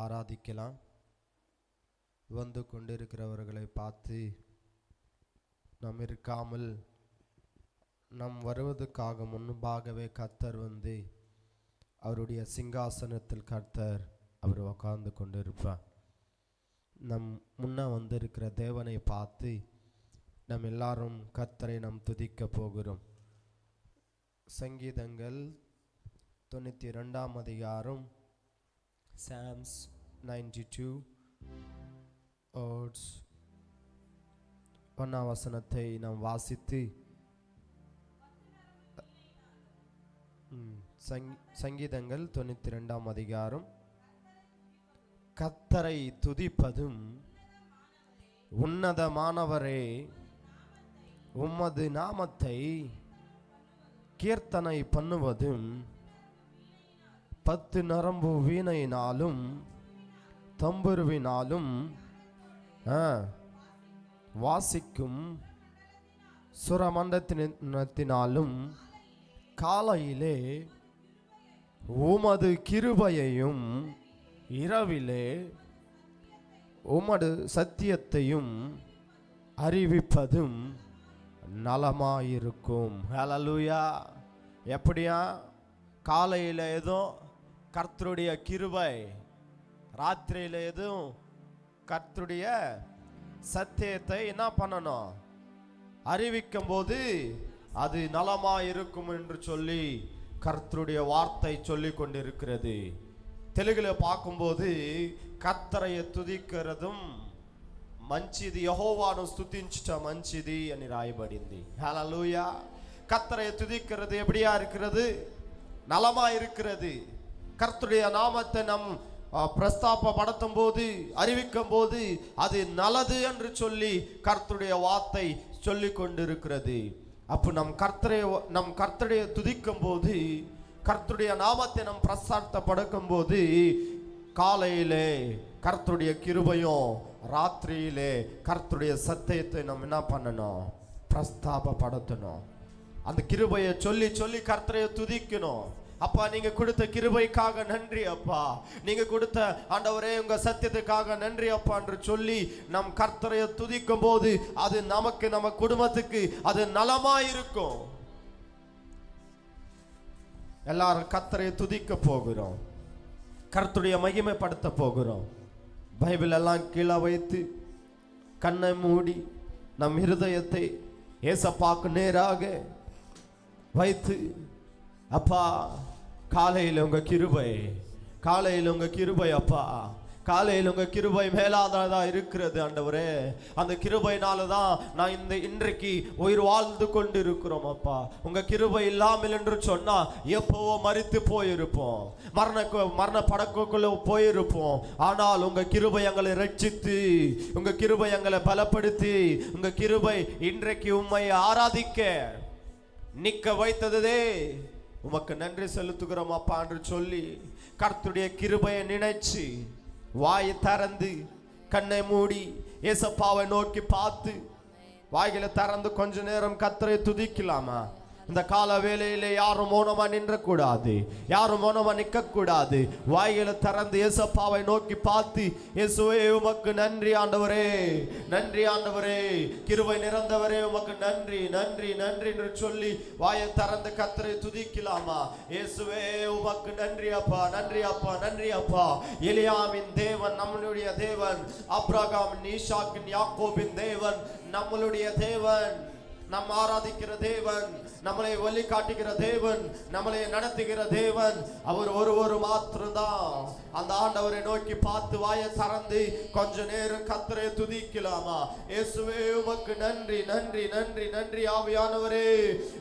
ஆராதிக்கலாம். வந்து கொண்டிருக்கிறவர்களை பார்த்து நாம் இருக்காமல் நாம் வருவதற்காக முன்பாகவே கர்த்தர் வந்து அவருடைய சிங்காசனத்தில் கர்த்தர் அவர் உட்கார்ந்து கொண்டிருப்பார். நம் முன்ன வந்திருக்கிற தேவனை பார்த்து நம் எல்லாரும் கர்த்தரை நாம் துதிக்க போகிறோம். சங்கீதங்கள் 92ஆம் அதிகாரம் Psalms 92 words 1ஆம் வசனத்தை நாம் வாசித்து சங்கீதங்கள் 92ஆம் அதிகாரம். கர்த்தரை துதிப்பதும் உன்னதமானவரே உமது நாமத்தை கீர்த்தனை பண்ணுவதும் 10 நரம்பு வீணையினாலும் தம்புருவினாலும் வாசிக்கும் சுரமண்டத்தினாலும் காலையிலே உமது கிருபையையும் இரவிலே உமது சத்தியத்தையும் அறிவிப்பதும் நலமாயிருக்கும். ஹல்லேலூயா. எப்படியா? காலையில் எதுவும் கர்த்தருடைய கிருபை, ராத்திரியில் எதுவும் கர்த்தருடைய சத்தியத்தை என்ன பண்ணணும்? அறிவிக்கும் போது அது நலமாயிருக்கும் என்று சொல்லி கர்த்தருடைய வார்த்தை சொல்லி கொண்டிருக்கிறது. தெலுங்குல பார்க்கும்போது కర్తరయ్య తుదికరదం మంచిది, యెహోవాను స్తుతించుట మంచిది అని రాయబడింది. హల్లెలూయా. கர்த்தரை துதிக்கிறது எப்படியா இருக்கிறது? நலமா இருக்கிறது. கர்த்தருடைய நாமத்தை நம் பிரஸ்தாபப்படுத்தும் போது, அறிவிக்கும் போது அது நல்லது என்று சொல்லி கர்த்தருடைய வார்த்தை சொல்லி கொண்டிருக்கிறது. அப்போ நம் கர்த்தரை துதிக்கும் போது, கர்த்தருடைய நாமத்தை நம் பிரஸ்தாபப்படுத்தும் போது, காலையிலே கர்த்தருடைய கிருபையும் ராத்திரியிலே கர்த்தருடைய சத்தியத்தை நம்ம என்ன பண்ணணும்? பிரஸ்தாபப்படுத்தணும். அந்த கிருபையை சொல்லி சொல்லி கர்த்தரை துதிக்கணும். அப்பா, நீங்க கொடுத்த கிருபைக்காக நன்றி அப்பா, நீங்க கொடுத்த ஆண்டவரே உங்க சத்தியத்துக்காக நன்றி அப்பா என்று சொல்லி நம் கர்த்தரை துதிக்கும் போது அது நமக்கு, நம்ம குடும்பத்துக்கு அது நலமாயிருக்கும். எல்லாரும் கர்த்தரை துதிக்க போகிறோம், கர்த்தருடைய மகிமைப்படுத்த போகிறோம். பைபிள் எல்லாம் கீழே வைத்து கண்ணை மூடி நம் இருதயத்தை ஏசப்பாக்கு நேராக வைத்து, அப்பா காலையில் உங்க கிருபை, காலையில் உங்க கிருபை அப்பா, காலையில் உங்க கிருபை மேலாததா இருக்கிறது ஆண்டவரே. அந்த கிருபையினால தான் நான் இன்றைக்கு உயிர் வாழ்ந்து கொண்டு இருக்கிறோம் அப்பா. உங்க கிருபை இல்லாமல் என்று சொன்னா எப்பவோ மரித்து போயிருப்போம், மரண படக்குள்ள போயிருப்போம். ஆனால் உங்க கிருபை எங்களை ரட்சித்து, உங்க கிருபை எங்களை பலப்படுத்தி, உங்க கிருபை இன்றைக்கு உம்மை ஆராதிக்க நிக்க வைத்ததே உமக்கு நன்றி செலுத்துகிறோம் அப்பா என்று சொல்லி கர்த்தருடைய கிருபையை நினைச்சு வாயை திறந்து கண்ணை மூடி ஏசப்பாவை நோக்கி பார்த்து வாய்களை திறந்து கொஞ்ச நேரம் கர்த்தரை துதிக்கலாமா? இந்த கால வேளையிலே யாரும் மௌனமா நின்ற கூடாது, யாரும் மௌனமா நிற்க கூடாது. வாய்களை திறந்து ஏசப்பாவை நோக்கி பார்த்து, இயேசுவே உமக்கு நன்றி ஆண்டவரே, நன்றி ஆண்டவரே, கிருபை நிறைந்தவரே உமக்கு நன்றி நன்றி நன்றி என்று சொல்லி வாயை திறந்து கர்த்தரை துதிக்கலாமா? இயேசுவே உமக்கு நன்றி அப்பா, நன்றி அப்பா, நன்றி அப்பா. எலியாமின் தேவன் நம்மளுடைய தேவன், ஆபிரகாமின், ஈசாக்கின், யாக்கோபின் தேவன் நம்மளுடைய தேவன், நம் ஆராதிக்கிற தேவன், நம்மளை வழி காட்டுகிற தேவன், நம்மளை நடத்துகிற தேவன் அவர் ஒருவர் மாத்திரம்தான். அந்த ஆண்டவரை நோக்கி பார்த்து வாயை திறந்து கொஞ்ச நேரம் கர்த்தரை துதிக்கலாமா? இயேசுவே உமக்கு நன்றி நன்றி நன்றி நன்றி. ஆவியானவரே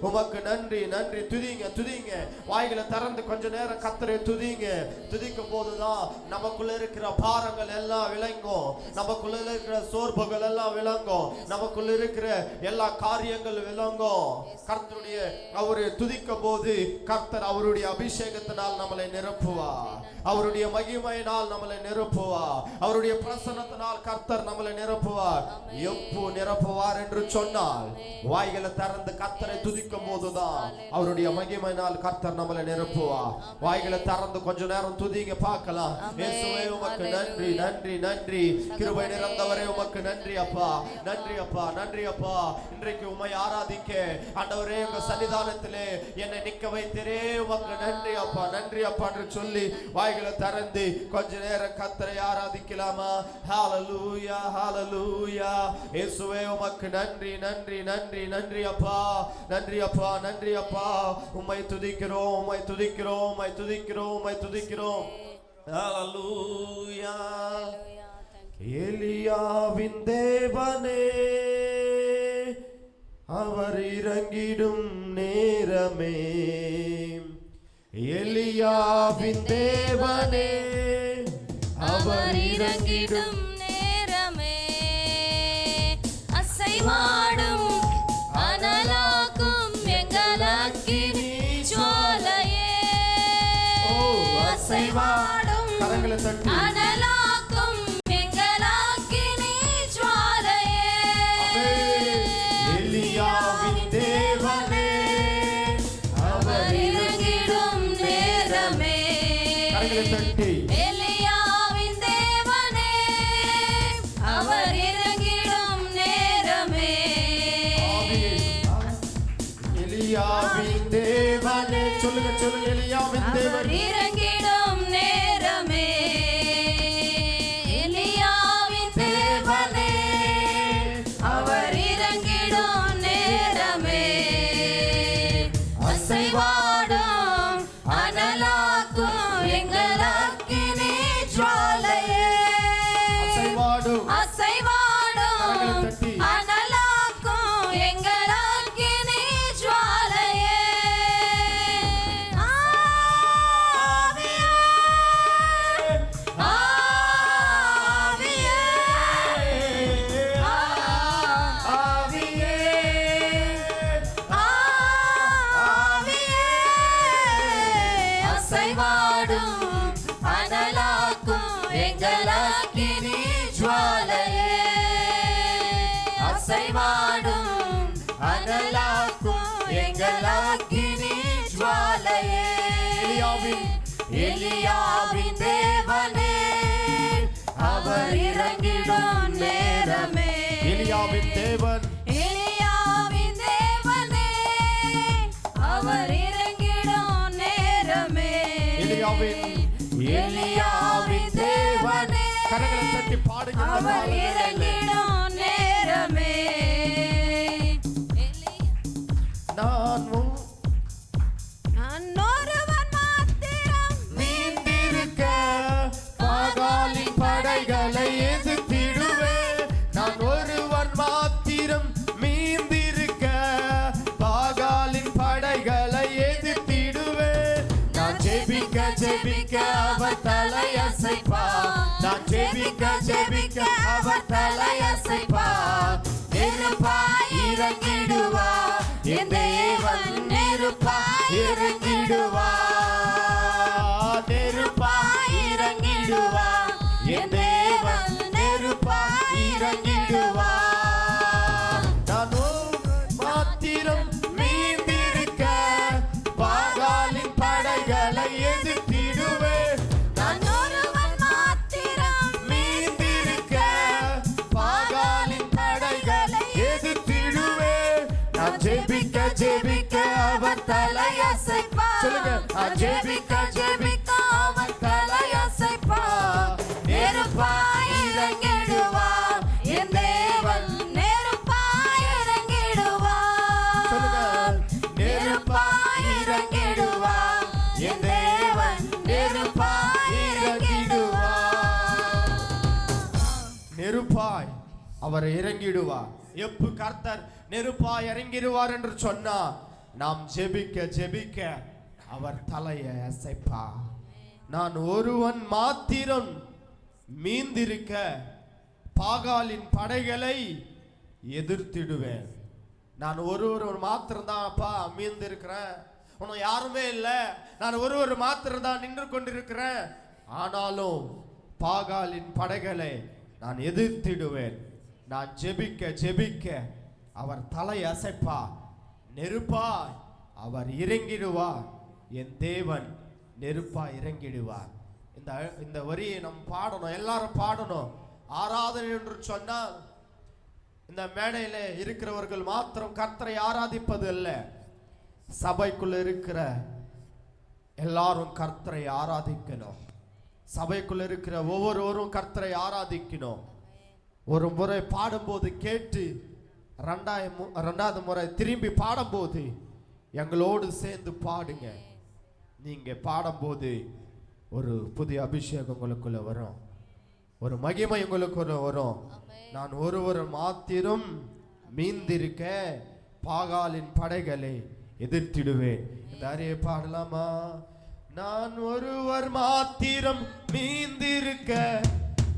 உமக்கு நன்றி நன்றி. துதிங்க துதிங்க, வாய்களை திறந்து கொஞ்ச நேரம் கர்த்தரை துதிங்க. துதிக்கும் போதுதான் நமக்குள்ள இருக்கிற பாரங்கள் எல்லாம் விளங்கும், நமக்குள்ள இருக்கிற சோர்வுகள் எல்லாம் விளங்கும், நமக்குள்ள இருக்கிற எல்லா காரியங்களும் காரியங்கள் விளங்கும். கர்த்தருடைய அவரை துதிக்கும் போது கர்த்தர் அவருடைய அபிஷேகத்தினால் நம்மளை நிரப்புவார், அவருடைய மகிமையினால் நம்மளை நிரப்புவார், அவருடைய பிரசன்னத்தினால் கர்த்தர் நம்மளை நிரப்புவார். எப்போ நிரப்புவார் என்று சொன்னால் வாய்களை திறந்து கர்த்தரை துதிக்கும் போதுதான் அவருடைய மகிமையினால் கர்த்தர் நம்மளை நிரப்புவார். வாய்களை திறந்து கொஞ்ச நேரம் துதிங்க பார்க்கலாம். இயேசுவே உமக்கு நன்றி, நன்றி, நன்றி. கிருபை நிறைந்தவரே உமக்கு நன்றி அப்பா, நன்றி அப்பா, நன்றி அப்பா. இன்றைக்கு உம்மை ஆராதிக்க ஆண்டவரே உங்க சன்னிதானத்திலே என்னை நிக்க வைத்தீரே, உமக்கு நன்றி அப்பா, நன்றி அப்பா என்று சொல்லி வாய்களை திறந்து கொஞ்ச நேரம் கர்த்தரை ஆராதிக்கலாமா? ஹalleluya, ஹalleluya. இயேசுவே உமக்கு நன்றி, நன்றி, நன்றி, நன்றி அப்பா, நன்றி அப்பா, நன்றி அப்பா. உம்மை துதிக்கிறோம், உம்மை துதிக்கிறோம், உம்மை துதிக்கிறோம், உம்மை துதிக்கிறோம். ஹalleluya. எலியாவின் தேவனே அவர் இறங்கிடும் நேரமே, எலியாவின் தேவனே அவர் இறங்கிடும் நேரமே, அசைவாடும் அனலாக்கும் எங்கள் அக்கினி ஜுவாலையே, அசைவாடும் கரங்களை தட்டி அனலாக்கும் எங்கள் அக்கினி ஜுவாலையே, எலியாவின் தேவனே அவர் இறங்கிடும் நேரமே, கரங்களை தட்டி எலியாவின் தேவனே அவர் இறங்கிடும் நேரமே, எலியாவின் தேவனே சொல்லுங்க, சொல்லுங்க. எலியாவின் அவர் தேவனே இறங்கிடும் நேரமே, எலியாவின் தேவனே அவர் இறங்கிடும் நேரமே, அசைவாடும் அனலாக்கும் எங்கள் அக்கினி ஜுவாலையே, அசைவாடும் அசைவாடும் தட்டி அனலாக்கும் எங்கள் அக்கினி ஜுவாலையே, ஆவியே, ஆவியே, ஆவியே, ஆவியே, அசைவாடும் அனலாக்கும் எங்கள் அக்கினி ஜுவாலையே, அசைவாடும் அனலாக்கும் எங்கள் அக்கினி ஜுவாலையே, எலியாவின் தேவனே அவர் இறங்கிடும் நேரமே, எலியாவின் தேவன் எலியாவின் தேவனே அவர் இறங்கிடும் நேரமே, எலியாவின் தேவனே கரங்களை தட்டி பாடுங்க. அவர் இறங்கிடும் நேரமே, நான் ஒருவன் மாத்திரம் மீந்திருக்க பாகாலின் படைகளை எதிர்த்திடுவேன். நான் ஒருவன் மாத்திரம் மீந்திருக்க பாகாலின் படைகளை எதிர்த்திடுவேன். நான் ஜெபிக்க ஜெபிக்க அவர் தலையசைப்பா, நான் ஜெபிக்க ஜெபிக்க அவர் தலையசைப்பா. நெருப்பாய் இறங்கிடுவா என் தேவன், நெருப்பாய் இறங்கிடுவா, நெருப்பாய் இறங்கிடுவா என் தேவன், நெருப்பாய் இறங்கிடுவா. நான் மாத்திரம் மீந்திருக்க பாகாலின் படைகளை எதிர்த்திடுவேன். நான் ஒருவன் மாத்திரம் மீந்திருக்க பாகாலின் படைகளை எதிர்த்திடுவேன். நான் ஜெபிக்க ஜெபிக்க அவர் தலையசைப்பா, சொல்லுங்க, ஜெபிக்க ஜெபிக்க அவர் தலையசைப்பா, நெருப்பாய் இறங்கிடுவா என் தேவன், நெருப்பாய் இறங்கிடுவா, சொல்லுங்க, நெருப்பாய் இறங்கிடுவா என் தேவன், நெருப்பாய் இறங்கிடுவா, நெருப்பாய் அவர் இறங்கிடுவார். எப்ப கர்த்தர் நெருப்பாய் இறங்கிடுவார் என்று சொன்னா நாம் ஜெபிக்க ஜெபிக்க அவர் தலையை அசைப்பா. நான் ஒருவன் மாத்திரம் மீந்திருக்க பாகாலின் படைகளை எதிர்த்திடுவேன். நான் ஒருவர் மாத்திரம்தான் அப்பா மீந்து இருக்கிறேன், உனக்கு யாருமே இல்லை, நான் ஒருவர் மாத்திரம்தான் நின்று கொண்டிருக்கிறேன். ஆனாலும் பாகாலின் படைகளை நான் எதிர்த்திடுவேன். நான் ஜெபிக்க ஜெபிக்க அவர் தலை அசைப்பா, நெருப்பாய் அவர் இறங்கிடுவார். என் தேவன் நெருப்பாய் இறங்கிடுவார். இந்த வரியை நம்ம பாடணும், எல்லாரும் பாடணும். ஆராதனை என்று சொன்னால் இந்த மேடையில இருக்கிறவர்கள் மாத்திரம் கர்த்தரை ஆராதிப்பது அல்ல, சபைக்குள்ள இருக்கிற எல்லாரும் கர்த்தரை ஆராதிக்கணும். சபைக்குள்ள இருக்கிற ஒவ்வொருவரும் கர்த்தரை ஆராதிக்கணும். ஒரு முறை பாடும்போது கேட்டு ரெண்டாவது முறை திரும்பி பாடும்போது எங்களோடு சேர்ந்து பாடுங்க. நீங்க பாடும்போது ஒரு புதிய அபிஷேகம் உங்களுக்குள்ள வரும், ஒரு மகிமை உங்களுக்குள்ள வரும். நான் ஒருவர் மாத்திரம் மீந்திருக்க பாகாலின் படைகளை எதிர்த்திடுவேன். இந்த அறையை பாடலாமா? நான் ஒருவர் மாத்திரம் மீந்திருக்க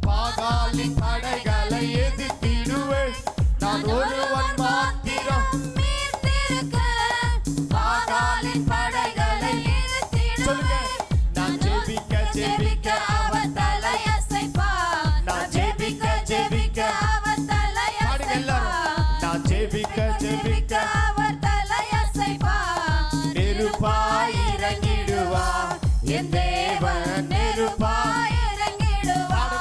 பாகாலின் படைகளை எதிர்த்திடுவேன். நான் ஒருவர் மாத்திரம் மீந்திருக்க பாகாலின் படைகளை எதிர்த்திடுவேன். நான் ஜெபிக்க ஜெபிக்க அவர் தலை அசைப்பார். நான் ஜெபிக்க ஜெபிக்க அவர் தலை அசைப்பார். நான் ஜெபிக்க ஜெபிக்க அவர் தலை அசைப்பார். நெருப்பாய் இறங்கிடுவார். என் தேவன் நெருப்பாய் இறங்கிடுவார்.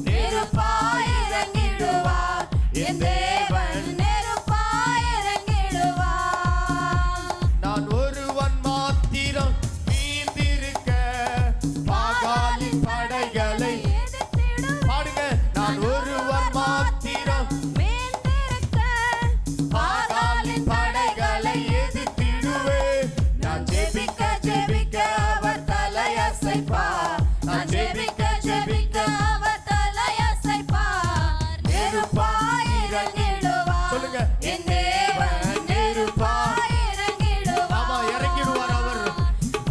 நெருப்பாய் இறங்கிடுவார். என் தேவன் நெருப்பாய் இறங்கிடுவார். நான் ஒருவன் மாத்திரம் மீந்திருக்க பாகாலின் படைகளை பாடுங்க. நான் ஒருவன் மாத்திரம் மீந்திருக்க பாகாலின் படைகளை எதிர்த்திடுவேன். நான் ஜெபிக்க ஜெபிக்க அவர் தலை அசைப்பார். நான் ஜெபிக்க ஜெபிக்க அவர் தலை அசைப்பார். நெருப்பாய் இறங்கிடுவார். சொல்லுங்க. என் தேவன் நெருப்பாய் இறங்கிடுவார். ஆமா, இறங்கிடுவார் அவர்.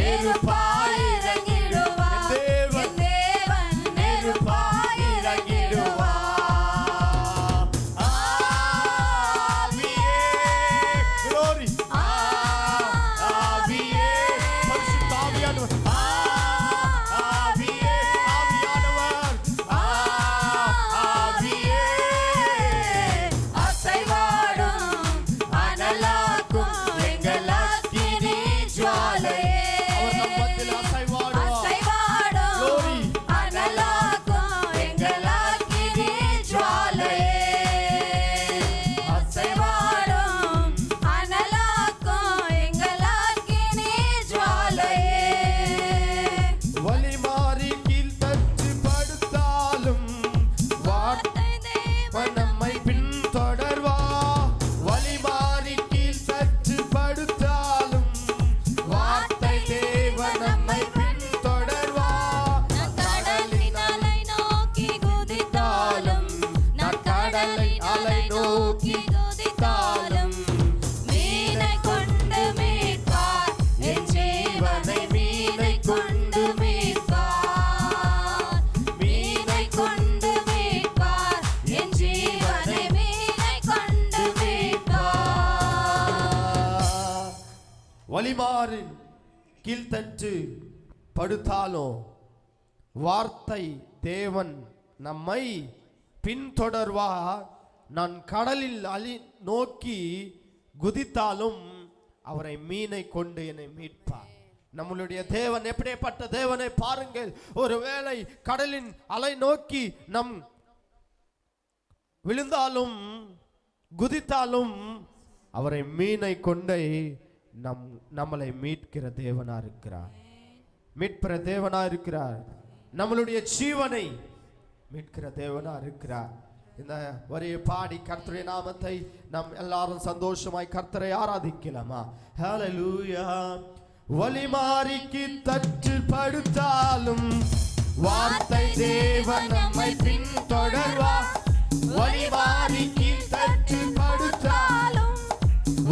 நெருப்பாய் இறங்கிடுவார். என் தேவன் என் தேவன் நெருப்பாய் இறங்கிடுவார். ஆவியே, glory. ஆவியே, பரிசுத்த ஆவியானவர். ஆவியே, ஆவியானவர். ஆவியே, அசைவாடும் அனலாக்கும் எங்கள் அக்கினி ஜுவாலையே. அவர் நம் மத்தியில் அசைவாடுவார். அசைவாடும் Glory. அனலாக்கும் எங்கள் அக்கினி ஜுவாலையே. அசைவாடும் அனலாக்கும் எங்கள் அக்கினி ஜுவாலையே. வலி மாறி கீழ் தட்டு படுத்தாலும் வார்த்தை தேவன் நம்மை பின்தொடர்வா. வலி மாறி கீழ் தட்டு படுத்தாலும் வார்த்தை தேவன் நம்மை பின்தொடர்வா. நான் கடலின் அலை நோக்கி குதித்தாலும், நான் கடலின் அலை நோக்கி குதித்தாலும், மீனை கொண்டு மீட்பார் என் ஜீவனை. மீனை கொண்டு மீட்பார். மீனை கொண்டு மீட்பார் என் ஜீவனை. மீனை கொண்டு மீட்பார். வலிமாறின் கீழ்த்தட்டு படுத்தாலும் வார்த்தை தேவன் நம்மை பின்தொடர்வார். நான் கடலில் நோக்கி குதித்தாலும் அவரை மீனை கொண்டு என்னை மீட்பார். நம்மளுடைய தேவன் எப்படிப்பட்ட தேவனை பாருங்கள். ஒருவேளை கடலின் அலை நோக்கி நம் விழுந்தாலும் குதித்தாலும் அவரை மீனை கொண்டே நம்மளை மீட்கிற தேவனா இருக்கிறார். மீட்கிற தேவனா இருக்கிறார். நம்மளுடைய ஜீவனை மீட்கிற தேவனா இருக்கிறார். இந்த வரியை பாடி கர்த்தருடைய நாமத்தை நாம் எல்லாரும் சந்தோஷமாய் கர்த்தரை ஆராதிக்கலாமா? ஹல்லேலூயா. வலிமாறிக்கு தட்டு படுத்தாலும் வார்த்தை தேவன் நம்மை பின்தொடர்வார். வலிமாறிக்கு தட்டு படுத்தாலும்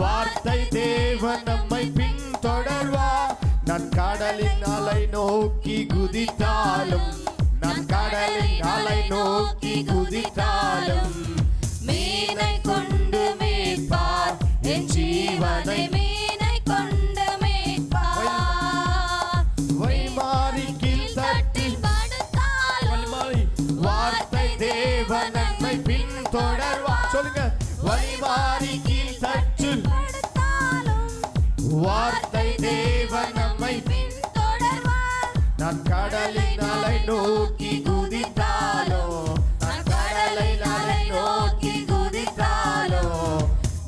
வார்த்தை தேவன் நம்மை பின்தொடர்வார். நான் கடலின் அலை நோக்கி குதித்தாலும், நான் கடலின் அலை நோக்கி குதித்தாலும், மீனை கொண்டு மீட்பார் தேவன் நம்மை பின்தொடர்வார். சொல்லுங்க, வழி மாறி கீழ் தட்டு வார்த்தை தேவன் நம்மை பின்தொடர்வார். நான் கடலின் அலை நோக்கி குதித்தாலோ, நான் கடலின் அலை நோக்கி குதித்தாலோ,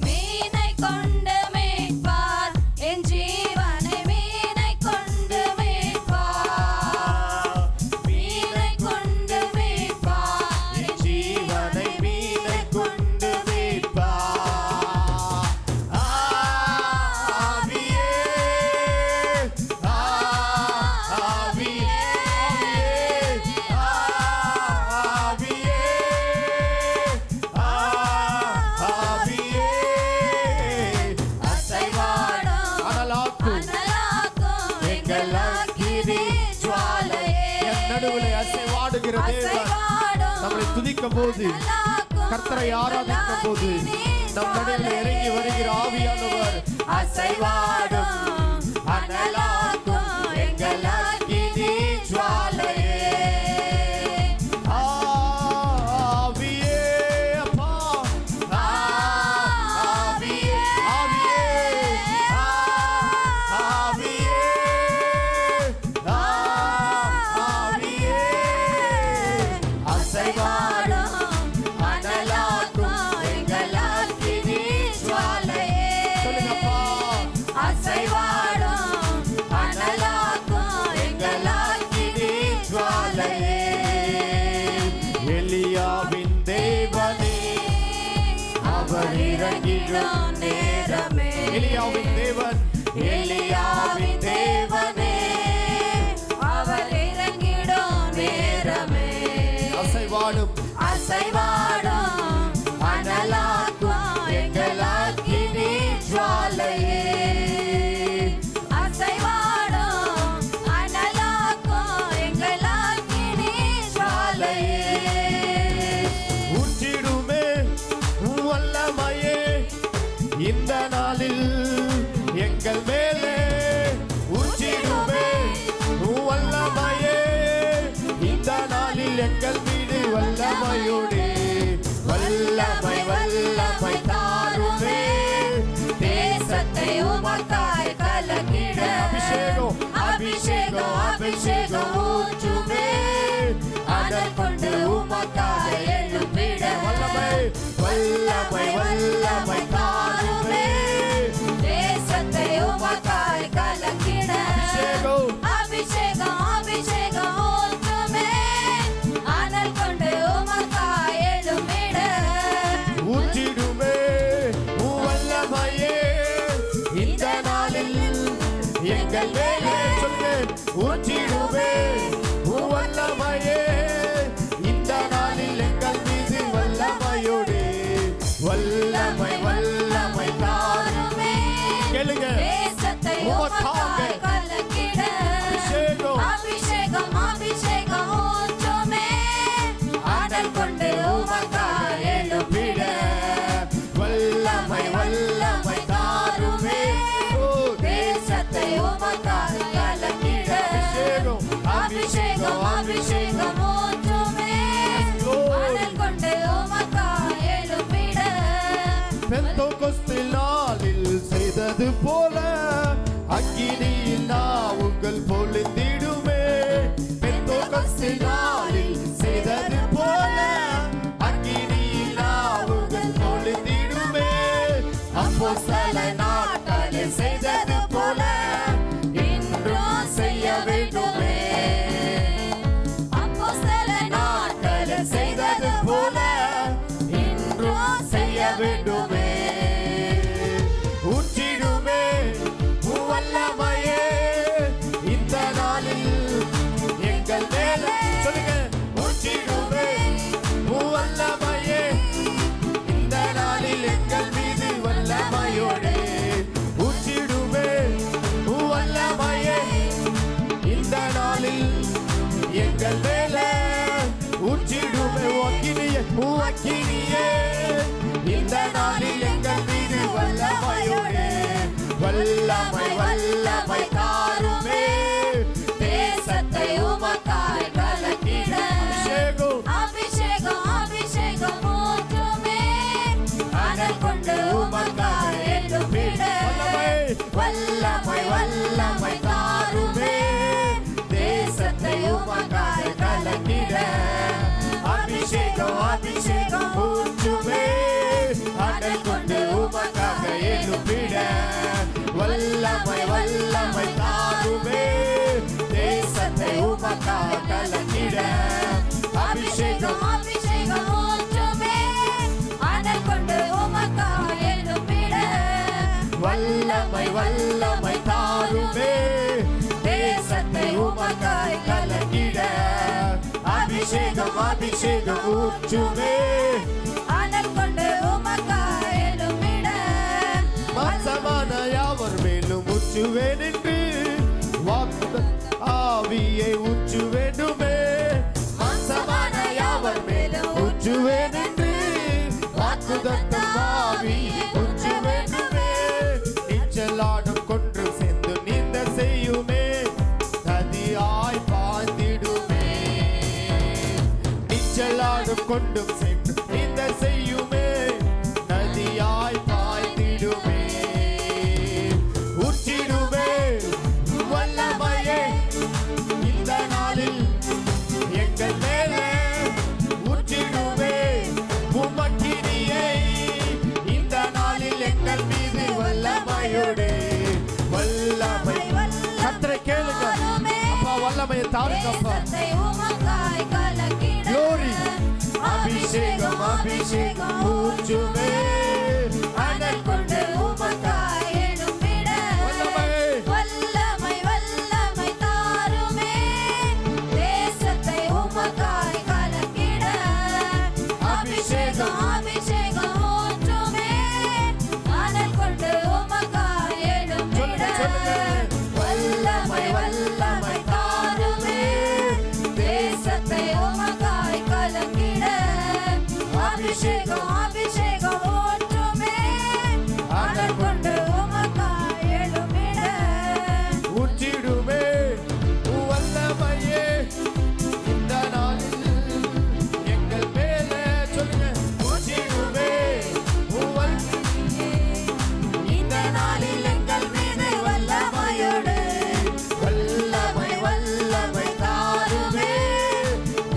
மீனை கொண்டு மீட்பார் என் ஜீவனை, மீனை கொண்டு மீட்பார், மீனை கொண்டு மீட்பார் என் ஜீவனை மீனை கொண்டு மீட்பார். ஆவியே, ஆவியே, ஆவியே, ஆவியே, அசைவாடும் அனலாக்கும் எங்கள் அக்கினி ஜுவாலையே. என் நடுவிலே அசைவாடுகிற தேவன் நம்மை துதிக்கும் போது, கர்த்தரை ஆராதிக்கும் போது நம் நடுவில் இறங்கி வருகிற ஆவியானவர் அசைவாடும் அனலாக்கும் எங்கள் அக்கினி ஜுவாலையே. ஆவியே, அப்பா, ஆவியே, ஆவியே, ஆவியே, ஆவியே, அசைவாடும் அனலாக்கும் எங்கள் அக்கினி ஜுவாலையே. சொல்லுங்கப்பா, அசைவாடும் அனலாக்கும் எங்கள் அக்கினி ஜுவாலையே. எலியாவின் தேவனே, அவர் இறங்கிடும் நேரமே. எலியாவின் தேவன், எலியாவின் தேவனே, அவர் இறங்கிடும் நேரமே. அசைவாடும் அசைவாடும் அனலாக்கும் எங்கள் அக்கினி ஜுவாலையே. அசைவாடும் அனலாக்கும் எங்கள் அக்கினி ஜுவாலையே. ஊற்றிடுமே வல்லமையே இந்த நாளில் எங்கள் மேலே. ஊற்றிடுமே வல்லமையே இந்த நாளில் எங்கள் மீது வல்லமையோடு. வல்லமை வல்லமை தாருமே, தேசத்தை உமக்காய் கலக்கிட. அபிஷேகம் அபிஷேகம் அபிஷேகம் ஊற்றுமே, அனல் கொண்டு உமக்காய் எழும்பிட. வல்லமை வல்லமை வல்லமை தாருமே, தேசத்தை உமக்காய் கலக்கிட. அபிஷேகம் அபிஷேகம் அபிஷேகம் ஊற்றுமே, அனல் கொண்டு உமக்காய் எழும்பிட. ஊற்றிடுமே வல்லமையே இந்த நாளில் எங்கள் மேலே. சொல்லுங்க, ஊற்றிடுமே வல்லமையே இந்த நாளில் எங்கள் மீது வல்லமையோடு. வல்லமை வல்லமை தாருமே. கேளுங்க, தேசத்தை உமக்காக உமக்காய் கலக்கிட. அபிஷேகம் அபிஷேகம் அபிஷேகம் ஊற்றுமே, அனல் கொண்டு உமக்காய் எழும்பிட. வல்லமை வல்லமை தாருமே. ஓ, தேசத்தை உமக்காய் கலக்கிட. அபிஷேகம் அபிஷேகம் அபிஷேகம் ஊற்றுமே, அனல் கொண்டு உமக்காய் எழும்பிட. பெந்தோகோஸ்து நாளில் செய்தது போல அக்கினியில் நாவுகள் பொழிந்திடுமே. பெந்தோகோஸ்து நாளில் செய்தது போல அக்கினியில் நாவுகள் பொழிந்திடுமே. அப்போஸ்தல நாட்களில் செய்தது போல இன்றும் செய்ய வேண்டுமே. அப்போஸ்தல நாட்களில் செய்தது போல இன்றும் செய்ய வேண்டுமே. ஊற்றிடுமே வல்லமையே இந்த நாளில் எங்கள் மேலே. சொல்லுங்க, ஊற்றிடுமே வல்லமையே இந்த நாளில் எங்கள் மீது வல்லமையோடு. ஊற்றிடுமே வல்லமையே இந்த நாளில் எங்கள் மேலே. ஊற்றிடுமே அக்கினியே இந்த நாளில் எங்கள் மீது வல்லமையோடு. வல்லமை வல்லமை தாருமே, தேசத்தை உமக்காய் கலக்கிட. அபிஷேகம் அபிஷேகம் அபிஷேகம் அபிஷேகம் அபிஷேகம் ஊற்றுமே அனல் கொண்டு உமக்காய் எழும்பிட மாம்சமான யாவர் மேலும் ஊற்றுவேன் என்று வாக்குத்தத்த ஆவியை ஊற்று வேண்டுமே மாம்சமான யாவர் மேலும் ஊற்றுவேன் என்று வாக்குத்தத்த ஆவியை ஊற்று வேண்டுமே நீச்சலாடும் கொன்று சேர்ந்து நீந்த செய்யுமே நதியாய் பாய்ந்திடுமே நீச்சலாடும் கொண்டும் சென்று நீந்த செய்யுமே நதியாய் பாய்ந்திடுமே ஊற்றிடுமே வல்லமையே இந்த நாளில் எங்கள் மேலே ஊற்றிடுமே உமக்கினியை இந்த நாளில் எங்கள் மீது வல்லமையோடு வல்லமை கர்த்தரை கேளுங்க அப்பா வல்லமையை தாருங்கப்பா தேசத்தை உமக்காய் கலக்கிட Glory. அபிஷேகம் அபிஷேகம் ஊற்றுமே அனல் கொண்டு உமக்காய் எழும்பிட வல்லமை வல்லமை தாருமே தேசத்தை உமக்காய் கலக்கிட அபிஷேகம் அபிஷேகம் ஊற்றுமே அனல் கொண்டு உமக்காய் எழும்பிட வல்லமை வல்லமை தாருமே தேசத்தை உமக்காய் கலக்கிட அபிஷேகம் அபிஷேகம் ஊற்றுமே அனல் கொண்டு உமக்காய் எழும்பிட ஊற்றிடுமே வல்லமையே இந்த நாளில் எங்கள் மேலே சொல்லுங்க ஊற்றிடுமே இந்த நாளில் எங்கள் மீது வல்லமையோடு வல்லமை வல்லமை தாருமே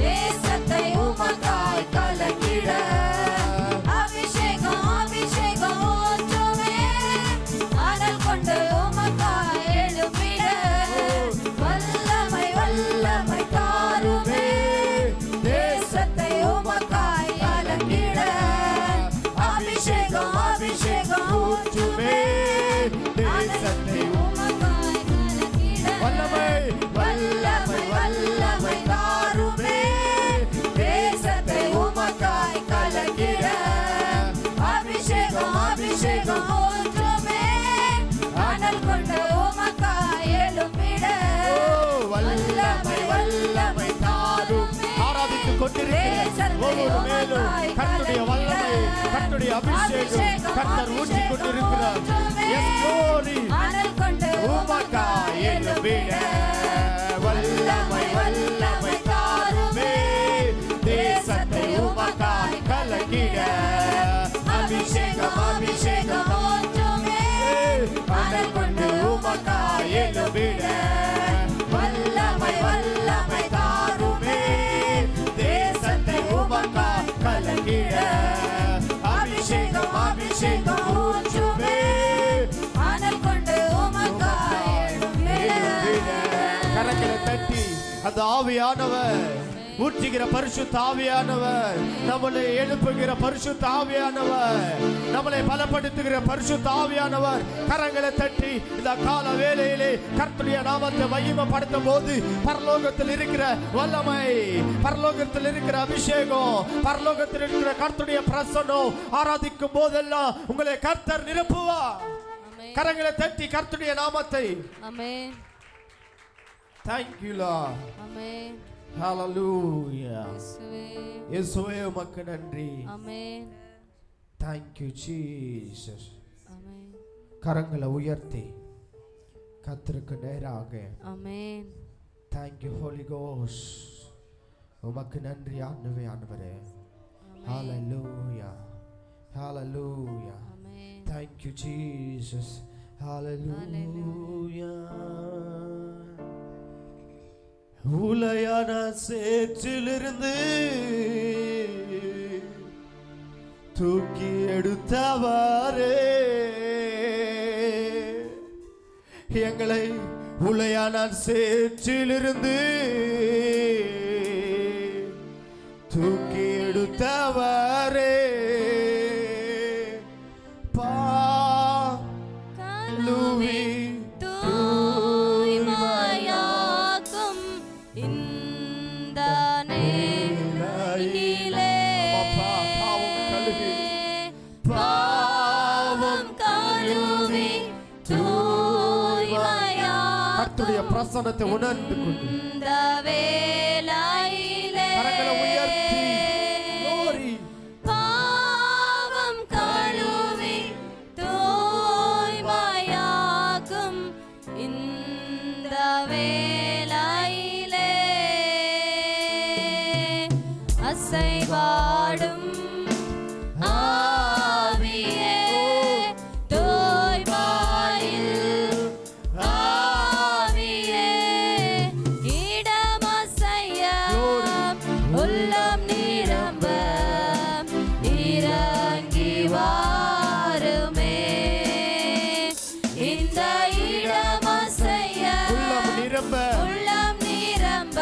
தேசத்தை உமக்காய் கலக்கிட அபிஷேகம் அபிஷேகம் ஊற்றுமே அனல் கொண்டு உமக்காய் எழும்பிட வல்லமை வல்லமை தாருமே தேசத்தை உமக்காய் கலக்கிட அபிஷேகம் அபிஷேகம் ஊற்றுமே தேசத்தை உமக்காய் கலக்கிட வல்லமை வல்லமை வல்லமை தாருமே தேசத்தை உமக்காய் கலக்கிட அபிஷேகம் அபிஷேகம் ஊற்றுமே அனல் கொண்டு உமக்காய் எழும்பிட வல்லமை வல்லமை தாரும் ஆராதித்துக் கொண்டிருக்கிற ஒவ்வொரு மேலும் கர்த்தருடைய வல்லமை கர்த்தருடைய அபிஷேகம் கர்த்தர் ஊற்றிக் கொண்டிருக்கிறார் எஸ் glory அனல் கொண்டு உமக்காய் எழும்பிட வல்லமை வல்லமை தாருமே தேசத்தை உமக்காய் கலக்கிட அபிஷேகம் அபிஷேகம் ஊற்றுமே அனல் கொண்டு உமக்காய் எழும்பிட வல்லமை வல்லமை தாருமே தேசத்தை உமக்காய் கலக்கிட அபிஷேகம் அபிஷேகம் ஊற்றுமே அனல் கொண்டு உமக்காய் எழும்பிட கரங்களை தட்டி அந்த ஆவியானவர் ஊற்றுகிற பரிசுத்த ஆவியானவர் நம்மளை எழுப்புகிற பரிசுத்த ஆவியானவர் நம்மளை பலப்படுத்துகிற பரிசுத்த ஆவியானவர் கரங்களை தட்டி இந்த கால வேளையிலே கர்த்தருடைய நாமத்தை மகிமைப்படுத்தும் போது பரலோகத்தில் இருக்கிற வல்லமை பரலோகத்தில் இருக்கிற அபிஷேகம் பரலோகத்தில் இருக்கிற கர்த்தருடைய பிரசன்னம் ஆராதிக்கும் போதெல்லாம் உங்களை கர்த்தர் நிரப்புவார் கரங்களை தட்டி கர்த்தருடைய நாமத்தை ஆமென் Thank you Lord amen Hallelujah இயேசுவே இயேசுவே உமக்கு நன்றி ஆமென் Thank you Jesus ஆமென் கரங்களை உயர்த்தி கர்த்தருக்கு நேராக ஆமென் Thank you Holy Ghost உமக்கு நன்றி ஆண்டவரே Hallelujah Hallelujah amen Thank you Jesus Hallelujah உலையான சேற்றிலிருந்து தூக்கி எடுத்தவாரே எங்களை உலையான சேற்றிலிருந்து தூக்கி எடுத்தவாரே பாலுவி தூய்மையாக்கும் இந்த நேரத்தில் பிரசன்னத்தை உணர்ந்து கொண்டு இந்த வேளையிலே கரங்களை உயர்த்தி glory பாவம் கழுவி தூய்மையாக்கும் இந்த வேளையிலே அசைவாடும் ஆவியே தூய்மையில் ஆவியே இடமசைய உள்ளம் நிரம்ப இறங்கி வாருமே இந்த இடமசைய உள்ளம் நிரம்ப உள்ளம் நிரம்ப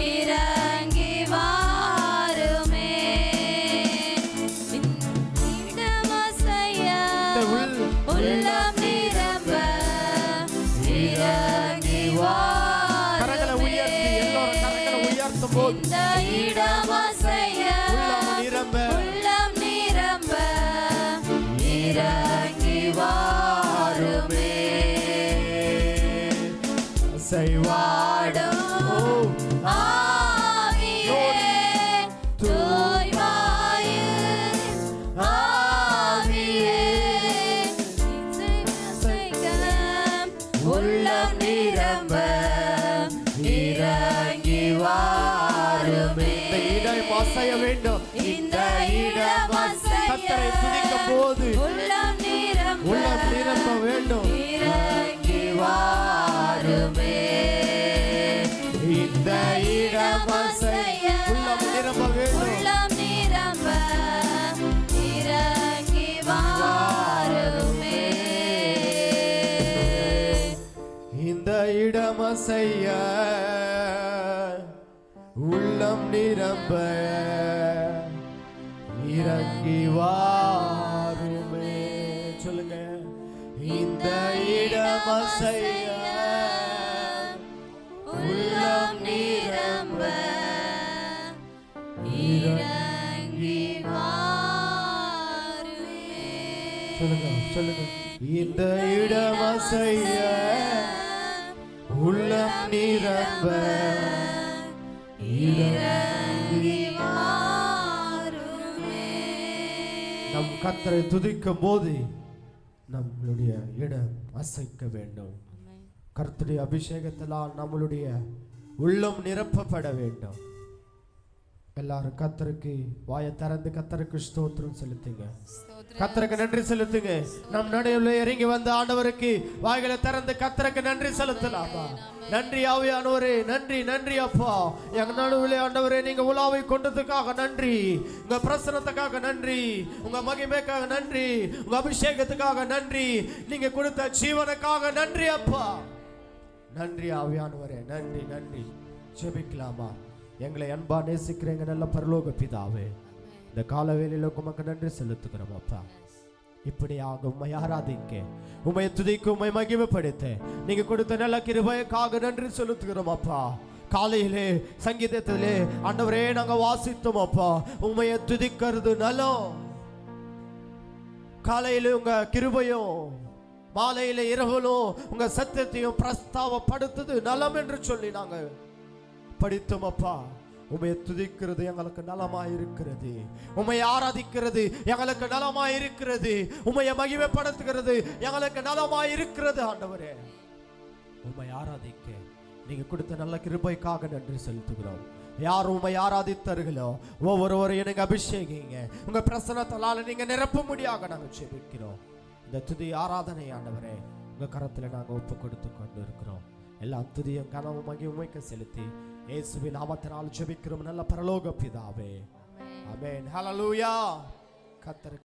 இறங்கி வாருமே இடமசைய உள்ளம் நிரம்ப இறங்கி கரங்களை உயர்த்தி எல்லாரும் கரங்களை உயர்த்தும் போது இந்த இடமசைய உள்ளம் நிரம்ப உள்ளம் நிரம்ப இறங்கி வாருமே செய்வாடும் ஆவியே தூய்மையில் ஆவியே உள்ளம் நிரம்ப இறங்கி வாருமே இந்த இடம் அசைய வேண்டும் இந்த இடம் அசைய கர்த்தரை துதிக்கும் போது உள்ளம் நிரம்ப உள்ளம் நிரம்ப வேண்டும் இறங்கி வாருமே இந்த இடம் அசைய உள்ளம் நிரம்ப வேண்டும் உள்ளம் நிரம்ப இறங்கி வாருமே இந்த இடம் அசைய உள்ளம் நிரம்ப இறங்கி வாருமே சொல்லுங்க இந்த இடம் அசைய உள்ளம் நிரம்ப இறங்கி வாருமே சொல்லுங்க சொல்லுங்க இந்த இடம் அசைய உள்ளம் நிரம்ப இறங்கி வாருமே நம் கர்த்தரை துதிக்கும் போது நம்மளுடைய இடம் அசைக்க வேண்டும் கர்த்தருடைய அபிஷேகத்தினால் நம்மளுடைய உள்ளம் நிரப்பப்பட வேண்டும் எல்லாரும் கர்த்தருக்கு வாயை திறந்து கர்த்தருக்கு ஸ்தோத்திரம் செலுத்துங்க கர்த்தருக்கு நன்றி செலுத்துங்க நம் நடுவில் இறங்கி வந்த ஆண்டவருக்கு வாய்களை திறந்து கர்த்தருக்கு நன்றி செலுத்தலாமா நன்றி ஆவியானவரே நன்றி நன்றி அப்பா எங்க நடுவில் ஆண்டவரே நீங்க உலாவை கொண்டதுக்காக நன்றி உங்க பிரசனத்துக்காக நன்றி உங்க மகிமைக்காக நன்றி உங்க அபிஷேகத்துக்காக நன்றி நீங்க கொடுத்த ஜீவனுக்காக நன்றி அப்பா நன்றி ஆவியானவரே நன்றி நன்றி ஜெபிக்கலாமா எங்களை அன்பா நேசிக்கிற எங்க நல்ல பரலோக பிதாவே இந்த காலவேளையில உமக்கு நன்றி செலுத்துகிறோம் அப்பா இப்படியாக உம்மை ஆராதிக்க உம்மை துதிக்க உம்மை மகிமைப்படுத்த நீங்க கொடுத்த நல்ல கிருபைக்காக நன்றி செலுத்துகிறோம் அப்பா காலையிலே சங்கீதத்திலே ஆண்டவரே நாங்க வாசித்தோம் அப்பா உம்மையை துதிக்கிறது நலம் காலையில உங்க கிருபையும் மாலையில இரவலும் உங்க சத்தியத்தையும் பிரஸ்தாவப்படுத்துது நலம் என்று சொல்லி நாங்க படித்தோம் அப்பா உம்மை துதிக்கிறது எங்களுக்கு நலமாயிருக்கிறது உம்மை ஆராதிக்கிறது எங்களுக்கு நலமாயிருக்கிறது உம்மை மகிமைப்படுத்துகிறது எங்களுக்கு நலமாயிருக்கிறது ஆண்டவரே உம்மை ஆராதிக்க நீங்க கொடுத்த நல்ல கிருபைக்காக நன்றி செலுத்துகிறோம் யார் உம்மை ஆராதித்தார்களோ ஒவ்வொருவரையும் எனக்கு அபிஷேகிங்க உங்க பிரசன்னத்தால நீங்க நிரப்பும்படியாக நாங்க ஜெபிக்கிறோம் இந்த துதி ஆராதனை ஆண்டவரே உங்க கரத்துல நாங்க ஒப்பு கொடுத்து கொண்டு இருக்கிறோம் எல்லாம் துதியும் கனவும் மகிமைக்கு செலுத்தி இயேசுவின் நாமத்தினால் ஜெபிக்கிறோம் நல்ல பரலோக பிதாவே ஆமென் ஹல்லேலூயா கர்த்தர்